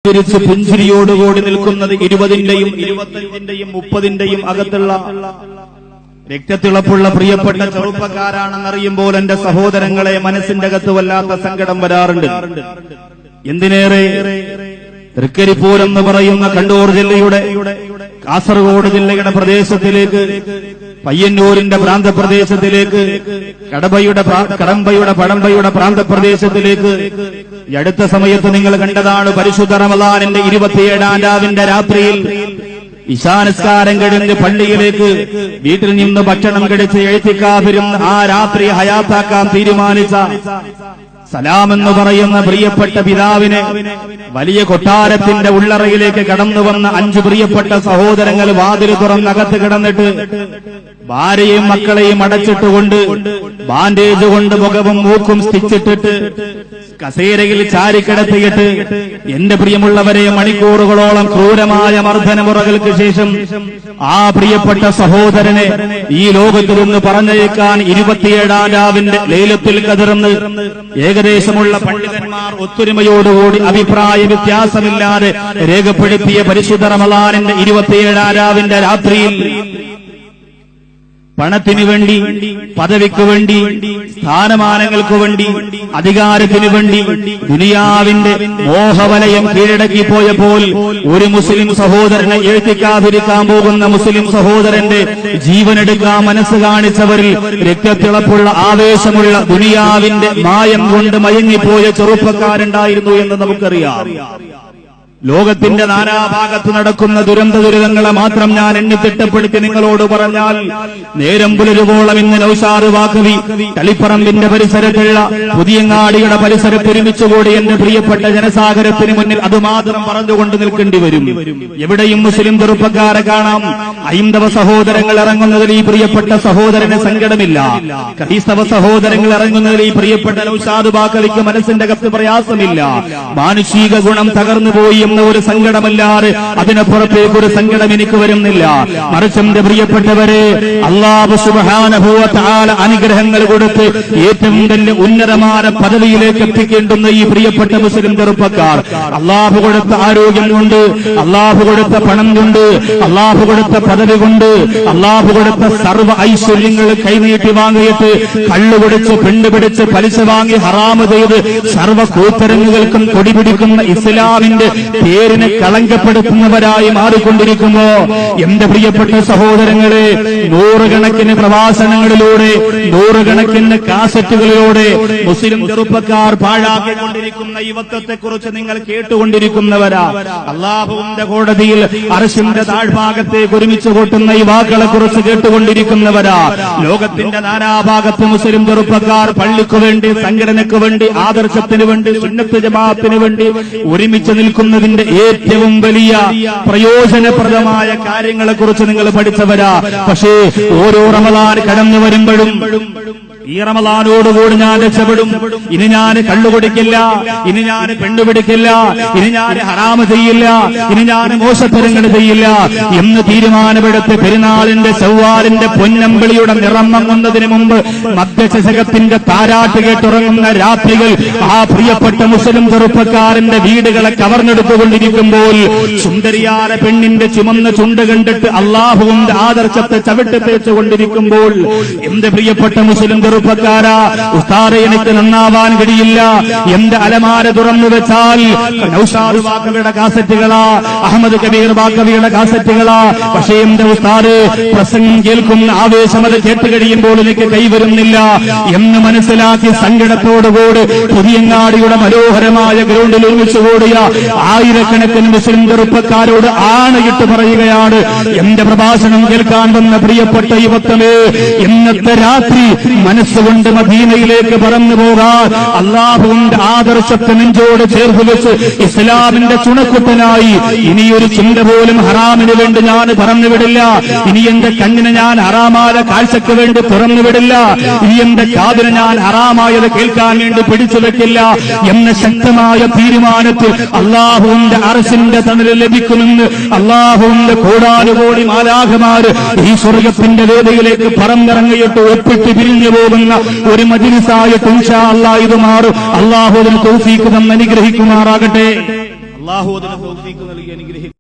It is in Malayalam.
തിരിച്ച് പുഞ്ചിരിയോടുകൂടി നിൽക്കുന്നത് 20-ന്റെയും 25-ന്റെയും 30-ന്റെയും അകത്തുള്ള രക്തത്തിളപ്പുള്ള പ്രിയപ്പെട്ട ചെറുപ്പക്കാരാണെന്നറിയുമ്പോൾ എന്റെ സഹോദരങ്ങളെ മനസ്സിന്റെ അകത്ത് വല്ലാത്ത സങ്കടം വരാറുണ്ട്. എന്തിനേറെ തൃക്കരിപ്പൂർ എന്ന് പറയുന്ന കണ്ണൂർ ജില്ലയുടെ കാസർഗോഡ് ജില്ലയുടെ പ്രദേശത്തിലേക്ക്, പയ്യന്നൂരിന്റെ പ്രാന്തപ്രദേശത്തിലേക്ക്, കടമ്പയുടെ പ്രാന്തപ്രദേശത്തിലേക്ക് ഈ അടുത്ത സമയത്ത് നിങ്ങൾ കണ്ടതാണ്. പരിശുദ്ധ റമളാനിന്റെ 27-ാം രാവിന്റെ രാത്രിയിൽ ഇശാനിസ്കാരം കഴിഞ്ഞ് പള്ളിയിലേക്ക് വീട്ടിൽ നിന്ന് ഭക്ഷണം കഴിച്ച് എഴുത്തിക്കാതിരുന്ന് ആ രാത്രി ഹയാത്താക്കാൻ തീരുമാനിച്ച സലാം എന്ന് പറയുന്ന പ്രിയപ്പെട്ട പിതാവിനെ വലിയ കൊട്ടാരത്തിന്റെ ഉള്ളറയിലേക്ക് കടന്നു വന്ന 5 പ്രിയപ്പെട്ട സഹോദരങ്ങൾ വാതിൽ തുറന്നകത്ത് കിടന്നിട്ട് ഭാര്യയും മക്കളെയും അടച്ചിട്ടുകൊണ്ട് ബാൻഡേജ് കൊണ്ട് മുഖവും മൂക്കും സ്റ്റിച്ചിട്ടിട്ട് കസേരയിൽ ചാരിക്കിടത്തിയിട്ട് എന്റെ പ്രിയമുള്ളവരെ മണിക്കൂറുകളോളം ക്രൂരമായ മർദ്ദനമുറകൾക്ക് ശേഷം ആ പ്രിയപ്പെട്ട സഹോദരനെ ഈ ലോകത്തിൽ നിന്ന് പറഞ്ഞേക്കാൻ 27-ാം രാവിന്റെ ലൈലത്തുൽ ഖദറിന് ഏകദേശമുള്ള പണ്ഡിതന്മാർ ഒത്തൊരുമയോടുകൂടി അഭിപ്രായ വ്യത്യാസമില്ലാതെ രേഖപ്പെടുത്തിയ പരിശുദ്ധ റമളാനിന്റെ 27-ാം രാവിന്റെ രാത്രിയിൽ പണത്തിനു വേണ്ടി, പദവിക്ക് വേണ്ടി, സ്ഥാനമാനങ്ങൾക്ക് വേണ്ടി, അധികാരത്തിനു വേണ്ടി ദുനിയാവിന്റെ മോഹവലയം കീഴടക്കിപ്പോയപ്പോൾ ഒരു മുസ്ലിം സഹോദരനെ എഴുത്തിക്കാതിരിക്കാൻ പോകുന്ന മുസ്ലിം സഹോദരന്റെ ജീവനെടുക്കാൻ മനസ്സ് കാണിച്ചവരിൽ രക്തത്തിളപ്പുള്ള ആവേശമുള്ള ദുനിയാവിന്റെ മായം കൊണ്ട് മയങ്ങിപ്പോയ ചെറുപ്പക്കാരുണ്ടായിരുന്നു എന്ന് നമുക്കറിയാം. ലോകത്തിന്റെ നാനാഭാഗത്ത് നടക്കുന്ന ദുരന്തങ്ങളെ മാത്രം ഞാൻ എണ്ണിത്തിട്ടപ്പെടുത്തി നിങ്ങളോട് പറഞ്ഞാൽ നേരം പുലരുവോളം ഇന്ന് നൗഷാദ് വാക്കവി തളിപ്പറമ്പിന്റെ പരിസരത്തുള്ള പുതിയങ്ങാടിയുടെ പരിസരത്ത് ഒരുമിച്ചുകൂടി എന്റെ പ്രിയപ്പെട്ട ജനസാഗരത്തിന് മുന്നിൽ അതുമാത്രം പറഞ്ഞുകൊണ്ട് നിൽക്കേണ്ടി വരും. എവിടെയും മുസ്ലിം ചെറുപ്പക്കാരെ കാണാം. ഹൈന്ദവ സഹോദരങ്ങൾ ഇറങ്ങുന്നതിൽ ഈ പ്രിയപ്പെട്ട സഹോദരന് സങ്കടമില്ല. ക്രൈസ്തവ സഹോദരങ്ങൾ ഇറങ്ങുന്നതിൽ ഈ പ്രിയപ്പെട്ട നൗഷാദ് വാക്കവിക്ക് മനസ്സിന്റെ കത്ത് പ്രയാസമില്ല. മാനുഷിക ഗുണം തകർന്നുപോയി ഒരു സങ്കടമല്ലാതെ അതിനപ്പുറത്തേക്ക് ഒരു സങ്കടം എനിക്ക് വരുന്നില്ല. മറിച്ച് എന്റെ പ്രിയപ്പെട്ടവരെ, അല്ലാഹു സുബ്ഹാനഹു വ തആല അനുഗ്രഹങ്ങൾ കൊടുത്ത് ഏറ്റവും വലിയ ഉന്നതമായ പദവിയിലേക്ക് എത്തിക്കേണ്ടുന്ന ഈ പ്രിയപ്പെട്ട മുസ്ലിം ചെറുപ്പക്കാർ അല്ലാഹു കൊടുത്ത ആരോഗ്യം കൊണ്ട്, അല്ലാഹു കൊടുത്ത പണം കൊണ്ട്, അല്ലാഹു കൊടുത്ത പദവി കൊണ്ട്, അല്ലാഹു കൊടുത്ത സർവ്വ ഐശ്വര്യങ്ങൾ കൈനീട്ടി വാങ്ങിയിട്ട് കള്ളുപിടിച്ച്, പെണ്ണുപിടിച്ച്, പലിശ വാങ്ങി ഹറാമ് ചെയ്ത് സർവ്വ കൂത്തരങ്ങുകൾക്കും കൊടിപിടിക്കുന്ന ഇസ്ലാമിന്റെ പേരിനെ കളങ്കപ്പെടുത്തുന്നവരായി മാറിക്കൊണ്ടിരിക്കുമ്പോ എന്റെ പ്രിയപ്പെട്ട സഹോദരങ്ങളെ, നൂറുകണക്കിന് പ്രഭാഷണങ്ങളിലൂടെ, നൂറുകണക്കിന് കാസറ്റുകളിലൂടെ മുസ്ലിം ചെറുപ്പക്കാർ പാഴാക്കിക്കൊണ്ടിരിക്കുന്ന യുവത്വത്തെക്കുറിച്ച് നിങ്ങൾ കേട്ടുകൊണ്ടിരിക്കുന്നവരാ. അല്ലാഹുവിന്റെ കോടതിയിൽ അർശിന്റെ താഴ്ഭാഗത്തേക്ക് ഒരുമിച്ച് കൂട്ടുന്ന യുവാക്കളെ കുറിച്ച് കേട്ടുകൊണ്ടിരിക്കുന്നവരാ. ലോകത്തിന്റെ നാനാഭാഗത്ത് മുസ്ലിം ചെറുപ്പക്കാർ പള്ളിക്കു വേണ്ടി, സംഘടനയ്ക്ക് വേണ്ടി, ആദർശത്തിന് വേണ്ടി, സുന്നത്ത് ജമാഅത്തിന് വേണ്ടി ഒരുമിച്ച് നിൽക്കുന്നതിന്റെ ഏറ്റവും വലിയ പ്രയോജനപ്രദമായ കാര്യങ്ങളെക്കുറിച്ച് നിങ്ങൾ പഠിച്ചവരാ. പക്ഷേ ഓരോ റമളാൻ കടന്നു വരുമ്പോഴും ഈ റമളാനോടുകൂടി ഞാൻ രക്ഷപ്പെടും, ഇനി ഞാൻ കള്ളുകുടിക്കില്ല, ഇനി ഞാൻ പെണ്ണുപിടിക്കില്ല, ഇനി ഞാൻ ഹറാമ് ചെയ്യില്ല, ഇനി ഞാൻ മോശത്തരങ്ങൾ ചെയ്യില്ല എന്ന് തീരുമാനമെടുത്ത് പെരുന്നാളിന്റെ ശവ്വാലിന്റെ പൊന്നമ്പിളിയുടെ നിറം മങ്ങുന്നതിന് മുമ്പ് മദ്യചഷകത്തിന്റെ താരാട്ട് കേട്ടുറങ്ങുന്ന രാത്രികൾ ആ പ്രിയപ്പെട്ട മുസ്ലിം ചെറുപ്പക്കാരന്റെ വീടുകളെ കവർന്നെടുത്തുകൊണ്ടിരിക്കുമ്പോൾ സുന്ദരിയാര പെണ്ണിന്റെ ചുമന്ന ചുണ്ട് കണ്ടിട്ട് അല്ലാഹുവിന്റെ ആദർശത്തെ ചവിട്ടി തേച്ചുകൊണ്ടിരിക്കുമ്പോൾ എന്റെ പ്രിയപ്പെട്ട മുസ്ലിം ചെറുപ്പക്കാരാ, ഉസ്താദേ എനിക്ക് നന്നാവാൻ കഴിയില്ല, എന്റെ അലമാര തുറന്നു വെച്ചാൽ നൗഷാദ് വാക്കവിയുടെ കാസറ്റുകളാ, അഹമ്മദ് കബീർ വാക്കവിയുടെ കാസറ്റുകളാ. പക്ഷേ എന്റെ ഉസ്താദ് പ്രസംഗം കേൾക്കുന്ന ആവേശം അത് കേട്ട് കഴിയുമ്പോൾ എനിക്ക് കൈവരുന്നില്ല എന്ന് മനസ്സിലാക്കി സങ്കടത്തോടുകൂടി പുതിയങ്ങാടിയുടെ മനോഹരമായ ഗ്രൗണ്ടിൽ ഒരുമിച്ചുകൂടിയ ആയിരക്കണക്കിന് മുസ്ലിം ചെറുപ്പക്കാരോട് ആണയിട്ട് പറയുകയാണ്, എന്റെ പ്രഭാഷണം കേൾക്കാൻ വന്ന പ്രിയപ്പെട്ട യുവത്വമേ, ഇന്നത്തെ രാത്രി മനസ്സുകൊണ്ട് മദീനയിലേക്ക് പറന്നു പോകാൻ അല്ലാഹുവിന്റെ ആദർശത്തെ നെഞ്ചോട് ചേർത്ത് വെച്ച് ഇസ്ലാമിന്റെ ചുണക്കുട്ടനായി ഇനിയൊരു ചിന്ത പോലും ഹറാമിന് വേണ്ടി ഞാൻ പറന്നുവിടില്ല, ഇനി എന്റെ കണ്ണിന് ഞാൻ ഹറാമായ കാഴ്ചക്ക് വേണ്ടി തുറന്നുവിടില്ല, ഇനി എന്റെ കാതിന് ഞാൻ ഹറാമായത് കേൾക്കാൻ വേണ്ടി പിടിച്ചു വെക്കില്ല എന്ന ശക്തമായ തീരുമാനത്തിൽ അല്ലാഹുവിന്റെ അർശിന്റെ തണല് ലഭിക്കുമെന്ന് അല്ലാഹുവിന്റെ കോടാനുകോടി മാലാഖമാര് ഈ സ്വർഗത്തിന്റെ വേദിയിലേക്ക് പറന്നിറങ്ങിയിട്ട് ഒപ്പിട്ട് പിരിഞ്ഞു പോകുന്ന ഒരു മജ്‌ലിസായിട്ട് ഇൻഷാ അല്ലാഹ് ഇത് മാറും. അല്ലാഹു അതിന് തൗഫീഖ് തന്ന് അനുഗ്രഹിക്കുമാറാകട്ടെ. അല്ലാഹു അതിന് തൗഫീഖ് നൽകി അനുഗ്രഹിക്കട്ടെ.